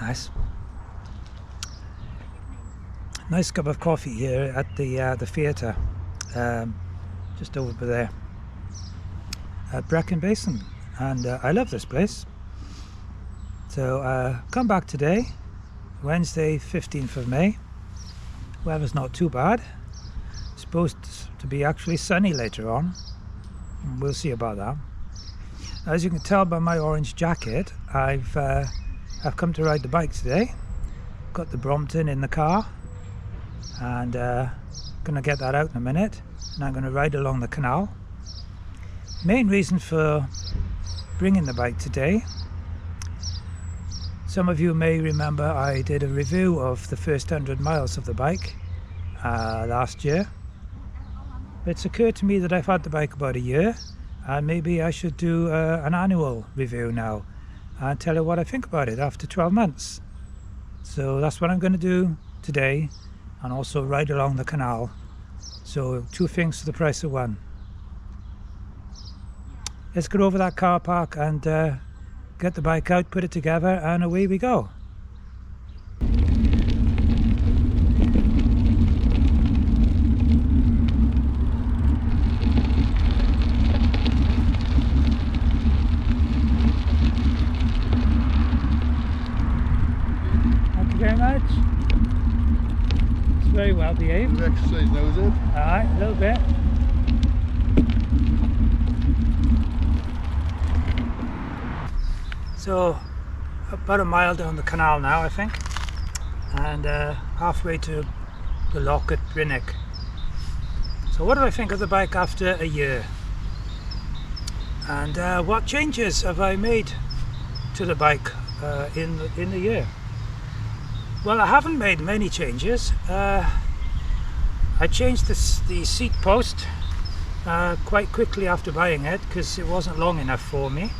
Nice. Nice cup of coffee here at the theatre, just over there at Brecon Basin, and I love this place. So come back today, Wednesday 15th of May. Weather's not too bad. It's supposed to be actually sunny later on. We'll see about that. As you can tell by my orange jacket, I've come to ride the bike today. Got the Brompton in the car, and gonna get that out in a minute, and I'm gonna ride along the canal. Main reason for bringing the bike today, some of you may remember I did a review of the first 100 miles of the bike last year. It's occurred to me that I've had the bike about a year, and maybe I should do an annual review now and tell you what I think about it after 12 months. So that's what I'm going to do today, and also ride along the canal. So two things for the price of one. Let's get over that car park and get the bike out, put it together, and away we go. Very much. It's very well behaved. Exercise now, is it? Alright, a little bit. So about a mile down the canal now, I think, and halfway to the lock at Brecon. So what do I think of the bike after a year? And what changes have I made to the bike in the year? Well, I haven't made many changes. I changed the seat post quite quickly after buying it because it wasn't long enough for me.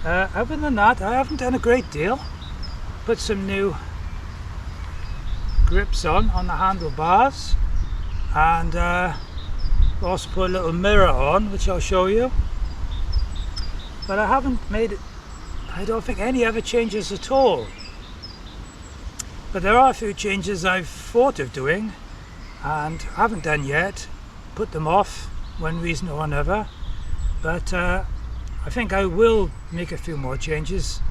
Other than that, I haven't done a great deal. Put some new grips on the handlebars, and also put a little mirror on, which I'll show you. But I haven't made, I don't think, any other changes at all. But there are a few changes I've thought of doing and haven't done yet. Put them off, one reason or another. But I think I will make a few more changes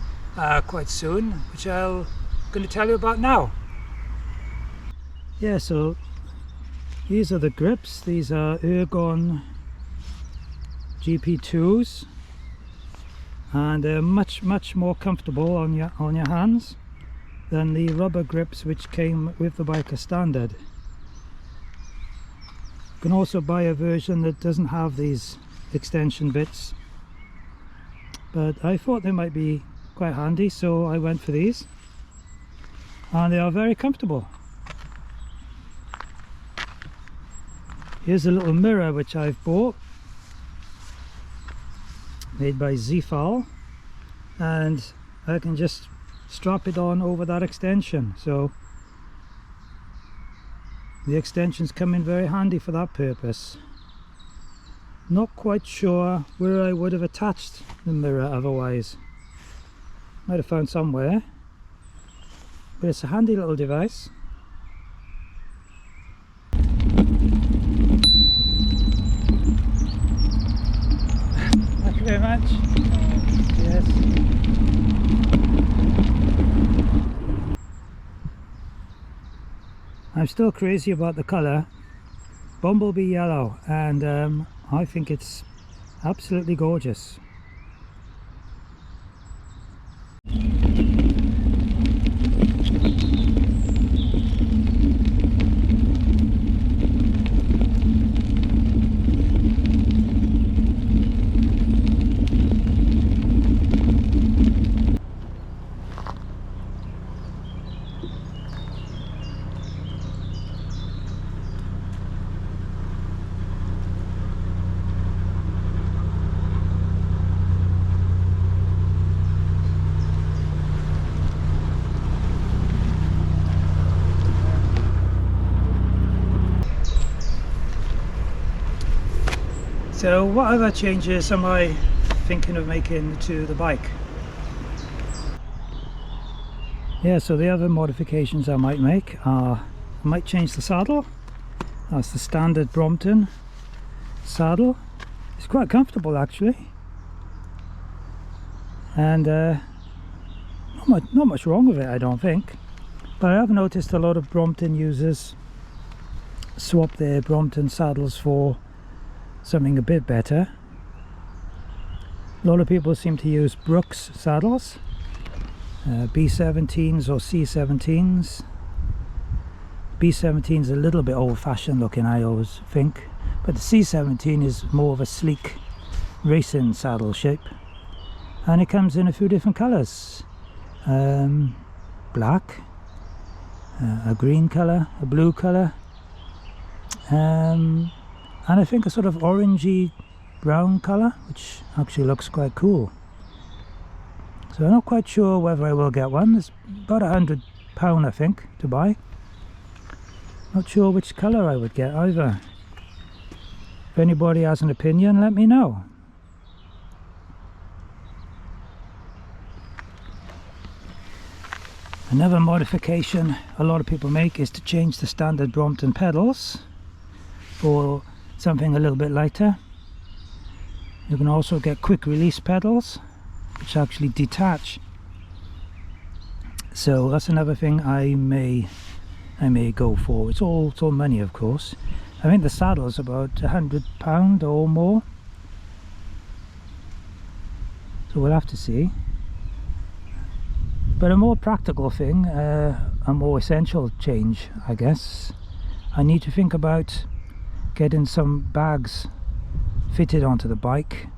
quite soon, which I'm going to tell you about now. Yeah, so these are the grips. These are Ergon GP2s, and they're much more comfortable on your hands than the rubber grips which came with the bike as standard. You can also buy a version that doesn't have these extension bits, but I thought they might be quite handy, so I went for these, and they are very comfortable. Here's a little mirror which I've bought, made by Zefal, and I can just strap it on over that extension, so the extensions come in very handy for that purpose. Not quite sure where I would have attached the mirror otherwise. Might have found somewhere, but it's a handy little device. Thank you very much. Yes. I'm still crazy about the colour, Bumblebee Yellow, and I think it's absolutely gorgeous. So what other changes am I thinking of making to the bike? Yeah, so the other modifications I might make are, I might change the saddle. That's the standard Brompton saddle. It's quite comfortable actually, and not much wrong with it, I don't think. But I have noticed a lot of Brompton users swap their Brompton saddles for something a bit better. A lot of people seem to use Brooks saddles, B17s or C17s. B17 is a little bit old-fashioned looking, I always think, but the C17 is more of a sleek racing saddle shape, and it comes in a few different colours. Black, a green colour, a blue colour, and I think a sort of orangey brown colour, which actually looks quite cool. So I'm not quite sure whether I will get one. It's about £100 I think to buy. Not sure which colour I would get either. If anybody has an opinion, let me know. Another modification a lot of people make is to change the standard Brompton pedals for something a little bit lighter. You can also get quick release pedals which actually detach. So that's another thing I may go for. It's all money, of course. I think the saddle is about £100 or more, so we'll have to see. But a more practical thing, a more essential change, I guess, I need to think about getting some bags fitted onto the bike.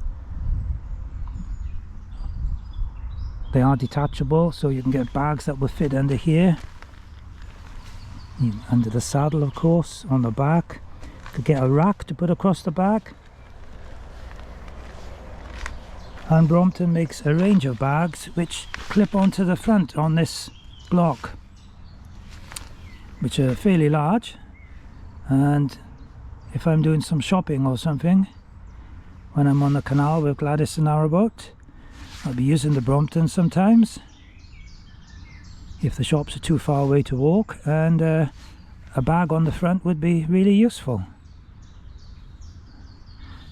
They are detachable, so you can get bags that will fit under here, under the saddle of course, on the back. Could get a rack to put across the back. And Brompton makes a range of bags which clip onto the front on this block, which are fairly large, and if I'm doing some shopping or something when I'm on the canal with Gladys and Narrowboat, I'll be using the Brompton sometimes if the shops are too far away to walk, and a bag on the front would be really useful.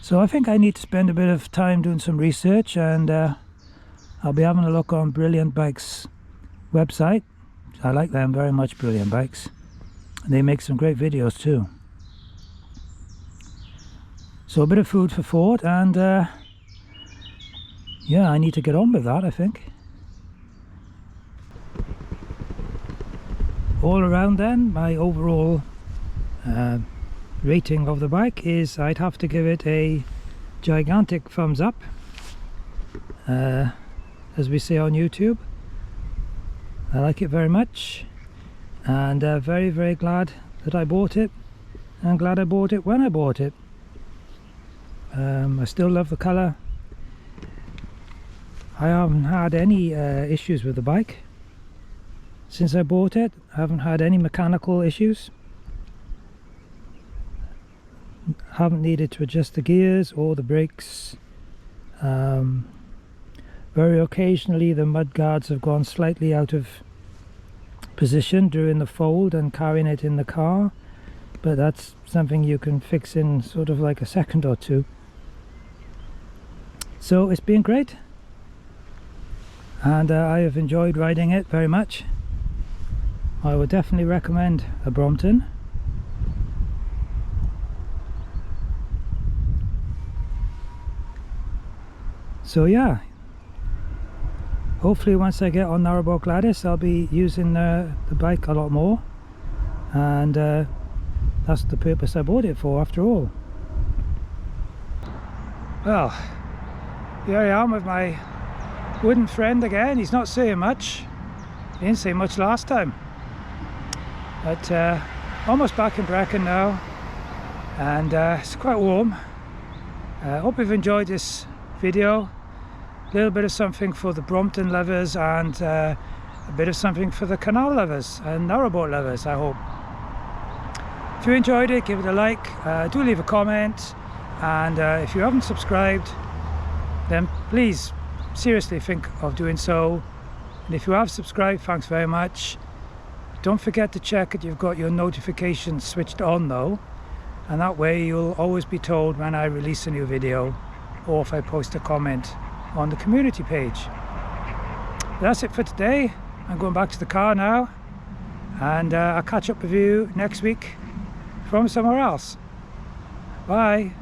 So I think I need to spend a bit of time doing some research, and I'll be having a look on Brilliant Bikes website. I like them very much, Brilliant Bikes. They make some great videos too. So a bit of food for thought, and yeah, I need to get on with that, I think. All around then, my overall rating of the bike is, I'd have to give it a gigantic thumbs up, as we say on YouTube. I like it very much, and very, very glad that I bought it, and glad I bought it when I bought it. I still love the colour. I haven't had any issues with the bike since I bought it. I haven't had any mechanical issues. Haven't needed to adjust the gears or the brakes. Very occasionally the mud guards have gone slightly out of position during the fold and carrying it in the car, but that's something you can fix in sort of like a second or two. So it's been great, and I have enjoyed riding it very much. I would definitely recommend a Brompton. So yeah, hopefully once I get on Narrowboat Gladys, I'll be using the bike a lot more, and that's the purpose I bought it for after all. Well, here I am with my wooden friend again. He's not saying much. He didn't say much last time. But almost back in Brecon now, and it's quite warm. Hope you've enjoyed this video. A little bit of something for the Brompton lovers, and a bit of something for the canal lovers and narrowboat lovers, I hope. If you enjoyed it, give it a like, do leave a comment, and if you haven't subscribed, then please seriously think of doing so. And if you have subscribed, thanks very much. Don't forget to check that you've got your notifications switched on though, and that way you'll always be told when I release a new video or if I post a comment on the community page. That's it for today. I'm going back to the car now, and I'll catch up with you next week from somewhere else. Bye.